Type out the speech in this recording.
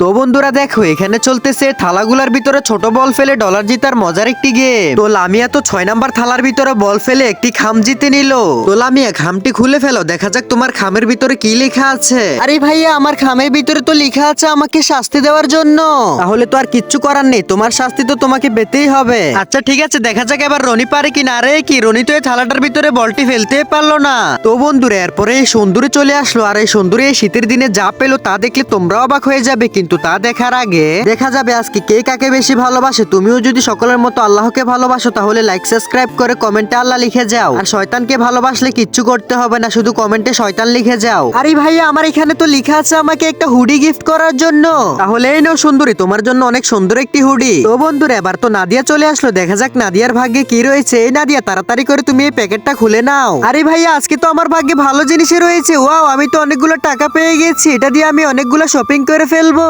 তো বন্ধুরা দেখো এখানে চলতেছে থালাগুলার ভিতরে ছোট বল ফেলে ডলার জিতার মজার একটি গেম। তো লামিয়া তো 6 নাম্বার থালার ভিতরে বল ফেলে একটি খাম জিতে নিল। তো লামিয়া খামটি খুলে ফেলো, দেখা যাক তোমার খামের ভিতরে কি লেখা আছে। আরে ভাইয়া, আমার খামের ভিতরে তো লেখা আছে আমাকে শাস্তি দেওয়ার জন্য। তাহলে তো আর কিচ্ছু করার নেই, তোমার শাস্তি তো তোমাকে পেতেই হবে। আচ্ছা ঠিক আছে, দেখা যাক এবার রনি পারে কিনা। আরে কি, রনি তো এই থালাটার ভিতরে বলটি ফেলতে পারলো না। তো বন্ধুরা এরপরে এই সুন্দরী চলে আসলো, আর এই সুন্দরী এই শীতের দিনে যা পেলো তা দেখলে তোমরাও অবাক হয়ে যাবে। কিন্তু তা দেখার আগে দেখা যাবে আজকে কে কাকে বেশি ভালোবাসে। তুমিও যদি সকলের মতো আল্লাহকে ভালোবাসো তাহলে লাইক সাবস্ক্রাইব করে কমেন্টে আল্লাহ লিখে যাও। আর শয়তানকে ভালোবাসলে কিচ্ছু করতে হবে না, শুধু কমেন্টে শয়তান লিখে যাও। আরে ভাইয়া, আমার এখানে তো লেখা আছে আমাকে একটা হুডি গিফট করার জন্য। তাহলে এই নাও সুন্দরী, তোমার জন্য অনেক সুন্দর একটি হুডি। তো বন্ধুরা এবার তো নাদিয়া চলে আসলো, দেখা যাক নাদিয়ার ভাগ্যে কি রয়েছে। এই নাদিয়া, তাড়াতাড়ি করে তুমি এই প্যাকেটটা খুলে নাও। আরে ভাইয়া, আজকে তো আমার ভাগ্যে ভালো জিনিসই রয়েছে। ওয়াও, আমি তো অনেকগুলো টাকা পেয়ে গেছি, এটা দিয়ে আমি অনেকগুলো শপিং করে ফেলবো।